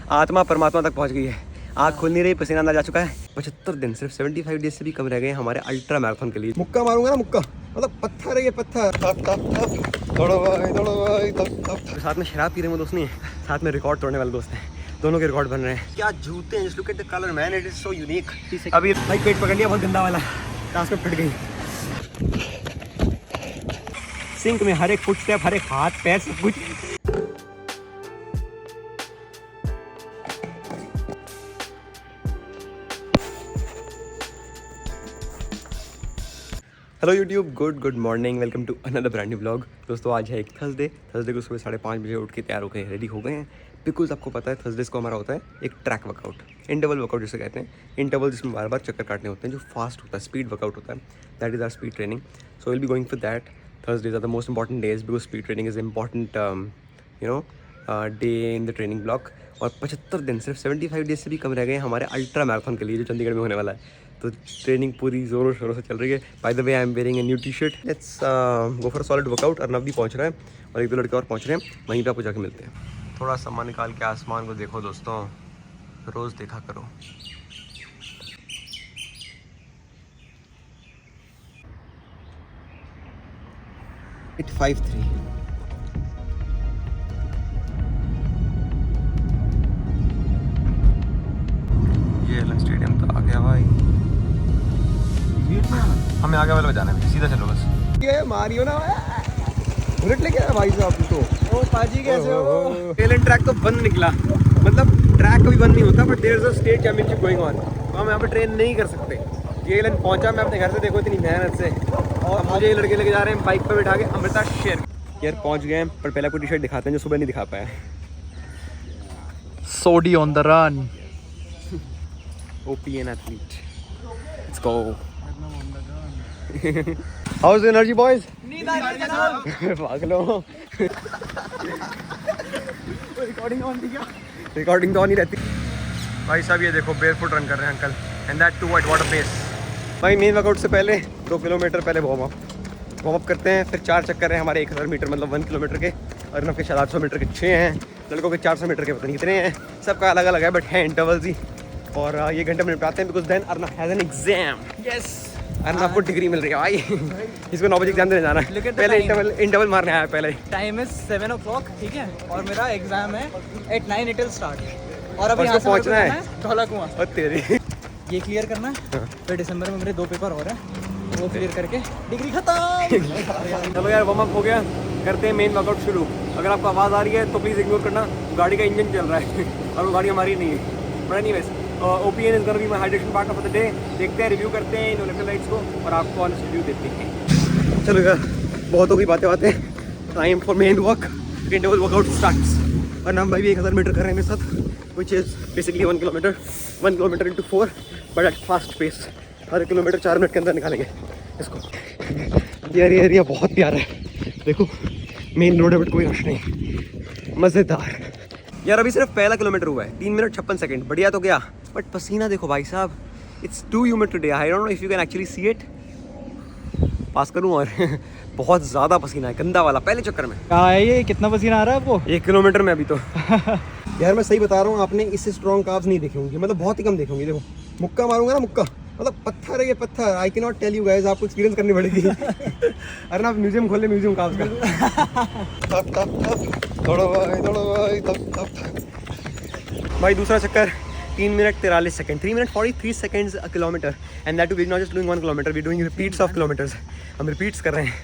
आत्मा परमात्मा तक पहुंच गई है। आँख खुल नहीं रही, पसीना अंदर जा चुका है। 75 दिन, सिर्फ 75 डेज से भी कम रह गए हमारे अल्ट्रा मैराथन के लिए। मुक्का मारूंगा ना, मुक्का मतलब पत्थर है ये, पत्थर। साथ में शराब पी रहे हैं दोस्त नहीं है, साथ में रिकॉर्ड तोड़ने वाले दोस्त हैं। दोनों के रिकॉर्ड बन रहे हैं। क्या जूते हैं, look at the colour man, it is so unique. अभी भाई पेट पकड़ लिया बहुत गंदा वाला, सांस में फट गई। सिंक में हर एक फुटस्टेप, हर एक हाथ पैर सब कुछ। Hello YouTube, good morning, welcome to another brand new vlog. दोस्तों आज है एक थर्सडे को सुबह 5:30 बजे उठ के तैयार हो गए, रेडी हो गए हैं। बिकॉज आपको पता है थर्सडेज को हमारा होता है एक ट्रैक वर्कआउट, इंटरवल वर्कआउट जिसे कहते हैं। इंटरवल जिसमें बार बार चक्कर काटने होते हैं, जो फास्ट होता है, स्पीड वर्कआउट होता है। That is our speed training. So will be going for that. Thursdays are the most important days because speed training is important day in the training block. और 75 दिन, सिर्फ 75 डेज से भी कम रह गए हमारे अल्ट्रा मैराथन के लिए, जो चंडीगढ़ में होने वाला है। तो ट्रेनिंग पूरी जोरों शोरों से चल रही है। By the way I am wearing a new T shirt. Let's go for solid workout. Arnab भी पहुंच रहा है और एक दो लड़के और पहुंच रहे हैं, वहीं पे आपको जाके मिलते हैं। थोड़ा सामान निकाल के आसमान को देखो दोस्तों, रोज़ देखा करो। इट 5-3 ये एलन स्टेडियम तो आ गया भाई। हमें आगे वाले जाना है, सीधा चलो बस। ये मारियो ना बुलेट लेके आया भाई साहब। तो ओ पाजी कैसे हो? एलन ट्रैक तो बंद निकला, मतलब ट्रैक कभी बंद नहीं होता, but there is a state championship going on. तो हम यहाँ पे ट्रेन नहीं कर सकते। ये एलन पहुंचा, मैं अपने घर से देखो इतनी मेहनत से, और मुझे ये लड़के लेके जा रहे हैं बाइक पे बैठा के अमृता शेर। यार पहुंच गए हैं, पर पहले आपको टी शर्ट दिखाते हैं जो सुबह नहीं दिखा पाया। Sodi on the run. OPN athlete. Let's go. How's the energy, boys? भाग लो। रिकॉर्डिंग तो नहीं रहती भाई साहब। ये देखो बेयरफुट रन कर रहे हैं uncle, and that too at water pace. भाई मेन वर्कआउट से पहले 2 किलोमीटर पहले वार्म अप करते हैं, फिर 4 चक्कर हैं हमारे 1000 मीटर मतलब 1 किलोमीटर के। और इनके 800 मीटर के 6 हैं, लड़कों के 400 मीटर के पता नहीं कितने हैं। सबका अलग अलग है, बट है इंटरवल्स ही। और ये घंटे में निपटाते हैं because then Arnab has an exam. Yes, Arnab को डिग्री मिल रही है भाई। इसको 9 बजे एग्जाम देने जाना है। पहले इंटरवल मारने आया पहले। टाइम इज 7 o'clock, ठीक है, और मेरा एग्जाम है at 9 it will start। और अभी यहाँ से पहुँचना है धौला कुआं। और तेरी ये क्लियर करना है, फिर दिसंबर में मेरे 2 पेपर और हैं, वो क्लियर करके डिग्री खत्म। चलो यार वार्म अप हो गया, करते हैं मेन वर्कआउट शुरू। अगर आपको आवाज़ आ रही है तो प्लीज़ इग्नोर करना, गाड़ी का इंजन चल रहा है और वो गाड़ी हमारी नहीं है। But anyways, OPN is gonna be my hydration part of the day. देखते हैं, रिव्यू करते हैं इन इलेक्ट्रोलाइट्स को और आपको ऑनेस्ट रिव्यू देते हैं। चलो यार बहुत हो गई बातें। Time for main work, interval workout starts. और नाम भाई भी 1000 मीटर कर रहे हैं मेरे साथ, which is basically 1 kilometre into 4, but at fast pace. हर किलोमीटर 4 मिनट के अंदर निकालेंगे इसको। ये एरिया बहुत प्यारा है, देखो मेन रोड है बट कोई रश नहीं, मज़ेदार। यार अभी सिर्फ पहला किलोमीटर हुआ है, 3 मिनट 56 सेकंड, बढ़िया तो गया, बट पसीना देखो भाई साहब। It's too humid today, I don't know if you can actually see it. Pass करूँ और बहुत ज़्यादा पसीना है, गंदा वाला, पहले चक्कर में। कहाँ है ये? कितना पसीना आ रहा है आपको? 1 किलोमीटर में अभी तो। यार मैं सही बता रहा हूँ, आपने इससे स्ट्रॉन्ग काव्स नहीं देखे होंगे, मतलब बहुत ही कम देखे होंगे। देखो मुक्का मारूंगा ना, मुक्का मतलब पत्थर है ये, पत्थर। I can not tell you guys, आपको एक्सपीरियंस करनी पड़ेगी। अरे ना आप म्यूजियम खोले, म्यूजियम काव्स का। भाई दूसरा चक्कर 3 minute 43 second, 3 minute 43 seconds a kilometre, and that too we not just doing 1 kilometre, we doing repeats of kilometres. हम रिपीट्स कर रहे हैं,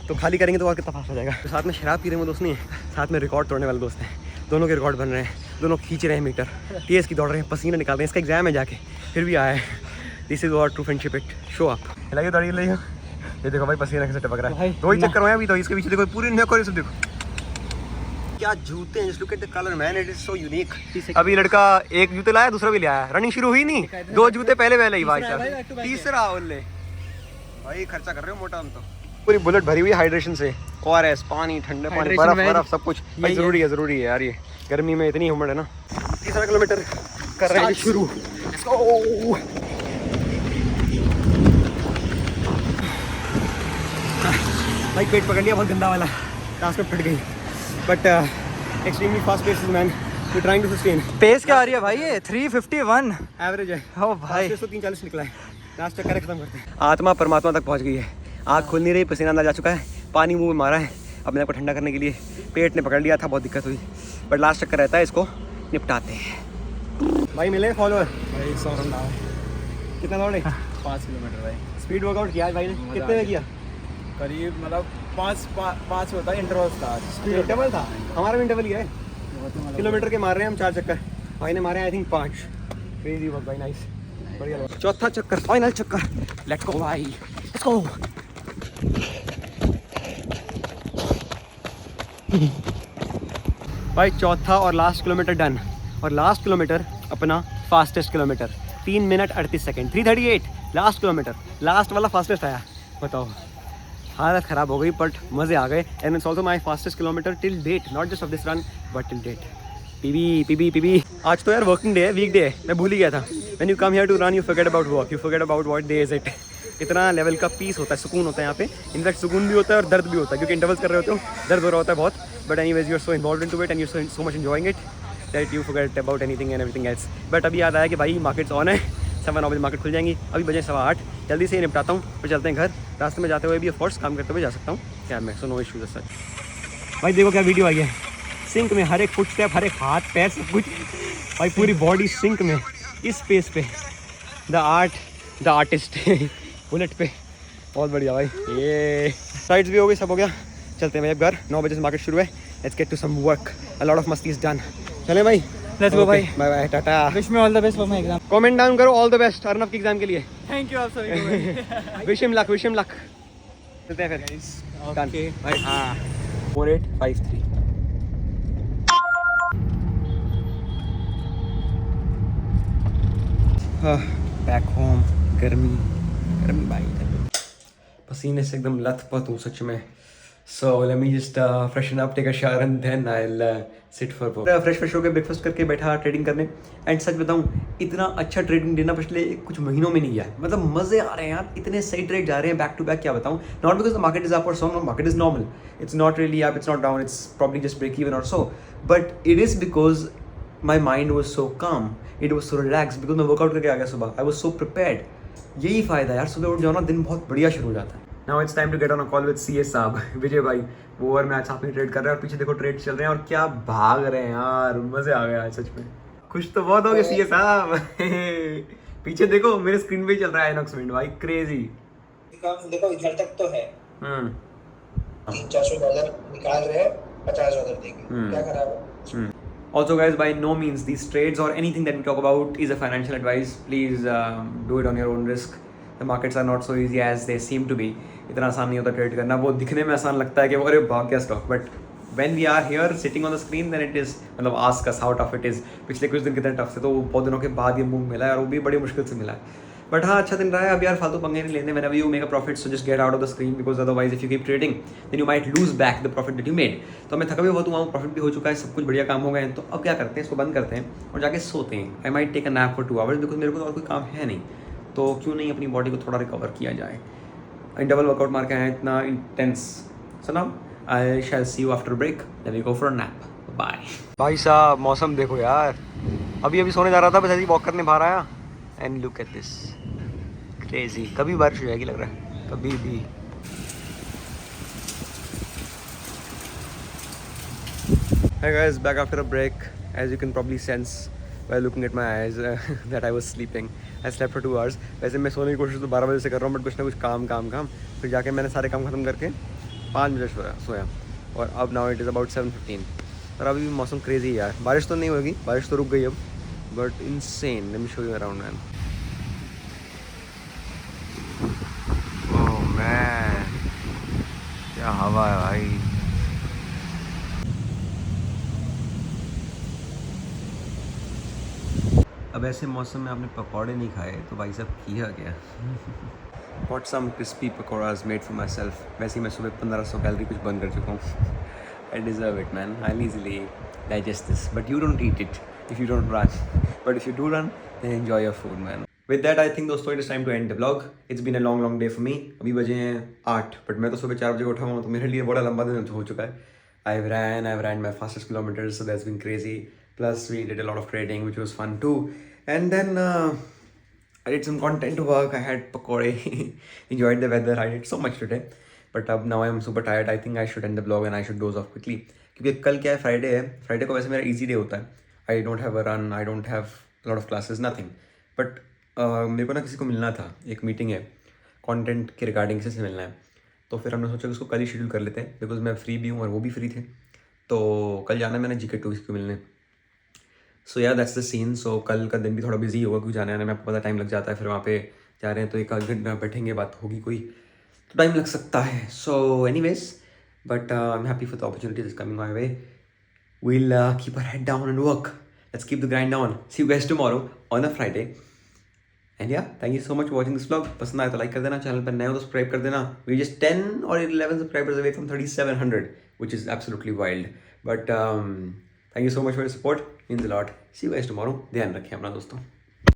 तो खाली करेंगे तो और कितना फास्ट हो जाएगा। तो साथ में शराब पी रहे हैं वो दोस्त नहीं है, साथ में रिकॉर्ड तोड़ने वाले दोस्त हैं। दोनों के रिकॉर्ड बन रहे हैं, दोनों खींच रहे हैं मीटर, तेज़ की दौड़ रहे हैं, पसीना निकाल रहे हैं। इसका एग्जाम है जाके, फिर भी आया है। This is our true friendship, it show up. लाइए दौड़िए, लाइए। ये देखो भाई पसीना कैसे टपक रहा है। 2 ही चक्कर हुए अभी तो, इसके पीछे देखो पूरी नक, सब देखो क्या जूते हैं, look at the colour man, it is so unique. अभी लड़का एक जूते लाया, दूसरा भी लाया, रनिंग शुरू हुई नहीं, 2 जूते पहले ही भाई साहब, तीसरा ओले। भाई खर्चा कर रहे हो मोटा हम तो। पूरी बुलेट भरी हुई हाइड्रेशन से, ORS, पानी, ठंडे पानी, बर्फ सब कुछ भाई जरूरी है यार। ये गर्मी में इतनी उमड़ है ना। तीसरा किलोमीटर कर रहे हैं शुरू। भाई पेट पकड़ लिया बहुत गंदा वाला, सांस में फट गई, but extremely fast pace man. We trying to sustain. Pace क्या आ रही है भाई ये 351 एवरेज है। ओ भाई 640 निकला है। लास्ट चक्कर खत्म करते हैं। आत्मा परमात्मा तक पहुंच गई है। आँख खुल नहीं रही, पसीना अंदर जा चुका है, पानी मुंह में मारा है। अब मेरे को ठंडा करने के लिए पेट ने पकड़ लिया था, बहुत दिक्कत हुई, बट लास्ट चक्कर रहता है, इसको निपटाते हैं। भाई मिले फॉलोअर भाई 100 रन है। कितना दौड़े? 5 किलोमीटर भाई। स्पीड वर्कआउट किया भाई ने? कितने में किया? करीब मतलब 5 होता है इंटरवल था। इंटरवल था, हमारा भी इंटरवल ही है। किलोमीटर के मार रहे हैं हम 4 चक्कर, भाई ने मारे आई थिंक 5। क्रेजी वर्क भाई, नाइस, बढ़िया। चौथा चक्कर, फाइनल चक्कर, लेट्स गो भाई, लेट्स गो। भाई चौथा और लास्ट किलोमीटर डन, और लास्ट किलोमीटर अपना fastest kilometre 3 minute 38 second 3:38 last kilometre, last वाला फास्टेस्ट आया। बताओ, हालत ख़राब हो गई बट मज़े आ गए। And it's also my fastest kilometre till date, not just of this run but till date. PB आज तो यार वर्किंग डे है, वीक डे है, मैं भूल ही गया था। When you come here to run you forget about work, you forget about what day is it. इतना लेवल का पीस होता है, सुकून होता है यहाँ पे। इनफैक्ट सुकून भी होता है और दर्द भी होता है, क्योंकि इंटरवल्स कर रहे होते हो, दर्द हो रहा होता है बहुत। But anyways you are so involved into it and you so much enjoying it that you forget about anything and everything else. But अभी याद आया कि भाई मार्केट्स ऑन है, 7-9 बजे मार्केट खुल जाएंगी, अभी बजे 8:15, जल्दी से ही निपटाता हूँ, फिर चलते हैं घर। रास्ते में जाते हुए भी ऑफकोर्स काम करते हुए जा सकता हूँ क्या मैं, सो नो इशूज सच। भाई देखो क्या वीडियो आई है, सिंक में हर एक फुट स्टेप, हर एक हाथ पैर सब कुछ, भाई पूरी बॉडी सिंक में, इस स्पेस पे द आर्टिस्ट बुलेट पे, बहुत बढ़िया भाई। ये साइड्स भी हो गई, सब हो गया, चलते हैं भाई अब घर। 9 बजे से मार्केट शुरू है, let's get to some work, a lot of मस्ती इज डन। चलें भाई, लेट्स गो भाई, bye bye, tata. Wish me all the best for my exam. Comment down करो ऑल द बेस्ट अर्नव के एग्जाम के लिए। थैंक यू आप सभी को। Wish him luck, wish him luck. चलते हैं फिर, ओके भाई। हाँ 4853 बैक होम। गर्मी भाई, पसीने से एकदम लथपथ हूँ सच में। So let me just freshen up, take a shower and then I'll sit for work. Fresh होकर ब्रेकफास्ट करके बैठा ट्रेडिंग करने। एंड सच बताऊँ, इतना अच्छा ट्रेडिंग देना पिछले कुछ महीनों में नहीं गया, मतलब मज़े आ रहे हैं यार, इतने सही ट्रेड जा रहे हैं बैक टू बैक, क्या बताऊँ। Not because the market is up और so, market is normal, it's not really up, it's not down, it's probably just break even और so, but it is because my mind was so calm, it was so relaxed, because मैं workout करके आ गया सुबह, I was so prepared. यही फ़ायदा यार, सुबह उठ जाओ ना, दिन बहुत बढ़िया शुरू हो जाता है। Now it's time to get on a call with CS साहब, विजय भाई। वो ओवर मैच साथ में ट्रेड कर रहे हैं और पीछे देखो ट्रेड चल रहे हैं और क्या भाग रहे हैं यार, मजे आ गए आज सच में। खुश तो बहुत हो गए CS साहब। पीछे देखो मेरे स्क्रीन पे ही चल रहा है आइनॉक्स विंड भाई, क्रेजी। देखो इधर तक तो है, $300-400 निकाल रहे हैं, $50 देंगे, क्या खराब है। Also guys, by no means these trades or anything that we talk about is a financial advice. Please do it on your own risk. The markets are not so easy as they seem to be. इतना आसान नहीं होता trade करना, वो दिखने में आसान लगता है कि अरे भाग गया stock, but when we are here sitting on the screen then it is, मतलब ask us how tough it is। पिछले कुछ दिन कितने टफ थे, तो बहुत दिनों के बाद ये मूव मिला है और वो भी बड़ी मुश्किल से मिला है। बट हाँ, अच्छा दिन रहा है। अब यार फालतू पंगे नहीं लेने, whenever you make a profit so just get out of the screen because otherwise if you keep trading then you might lose back the profit that you made। तो मैं थका भी बहुत हुआ हूँ, प्रॉफिट भी हो चुका है, सब कुछ बढ़िया काम हो गए हैं, तो अब क्या करते हैं, इसको बंद करते हैं और जाके सोते हैं। I might take a nap for 2 hours because मेरे को तो और कोई काम है नहीं, तो क्यों नहीं अपनी बॉडी को थोड़ा रिकवर किया जाए। डबल वर्कआउट मार के आए इतना intense. So now I shall see you after break, then we go for a nap, bye. भाई साहब मौसम देखो यार, अभी सोने जा रहा था, बस ऐसे ही वॉक करने बाहर आया and look at this, crazy. कभी बारिश हो जाएगी लग रहा है, कभी भी। Hey guys, back after a break. As you can probably sense by looking at my eyes that I was sleeping. I slept for 2 hours. वैसे मैं सोने की कोशिश तो 12 बजे से कर रहा हूँ, बट कुछ ना कुछ काम फिर जाके मैंने सारे काम खत्म करके 5 बजे सोया और अब नाउ इट इज़ अबाउट 7:15। पर अभी भी मौसम क्रेजी है यार, बारिश तो नहीं होगी, बारिश तो रुक गई अब, but insane. Let me show you around man. Oh man, क्या हवा है भाई। अब ऐसे मौसम में आपने पकौड़े नहीं खाए तो भाई साहब किया क्या। Bought some crispy pakoras made for myself। वैसे ही मैं सुबह 1500 कैलोरी कुछ बंद कर चुका हूँ। I deserve it man, I'll easily digest this, but you don't eat it if you don't run, but if you do run then enjoy your food man। With that I think दोस्तों it is time to end the vlog। It's been a long day for me। अभी बजे हैं 8, but मैं तो सुबह 4 बजे उठा हूँ, तो मेरे लिए बड़ा लंबा दिन हो चुका है। I've ran my fastest kilometers, so that's been crazy। Plus we did a lot of trading, which was fun too. And then I did some content work. I had pakode, enjoyed the weather. I did so much today. But now I am super tired. I think I should end the vlog and I should doze off quickly. क्योंकि कल क्या है, Friday है. Friday को वैसे मेरा easy day होता है. I don't have a run. I don't have a lot of classes. Nothing. But मेरे को ना किसी को मिलना था. एक मीटिंग है. कंटेंट के रिगार्डिंग किसी से मिलना है. तो फिर हमने सोचा कि उसको कल ही शेड्यूल कर लेते हैं. बिकॉज मैं फ्री भी हूँ और वो भी फ्री थे. तो कल जाना है मैंने GK2 को मिलने. सो या दैट्स द सीन. सो कल का दिन भी थोड़ा बिजी होगा क्योंकि जाने आने में आपको पता टाइम लग जाता है. फिर वहाँ पे जा रहे हैं तो एक आध घंटा बैठेंगे, बात होगी कोई, तो टाइम लग सकता है. So anyways, but I am happy for the opportunity that's coming my way. We'll keep our head down and work. Let's keep the grind on. See you guys tomorrow on a Friday. And yeah, thank you so much for watching this vlog. पसंद आया तो like कर देना, channel पर नए हो तो subscribe कर देना. We just 10 or 11 subscribers away from 3700, which is absolutely wild. But thank you so much for your support. Means a lot. See you guys tomorrow. ध्यान रखें अपना दोस्तों.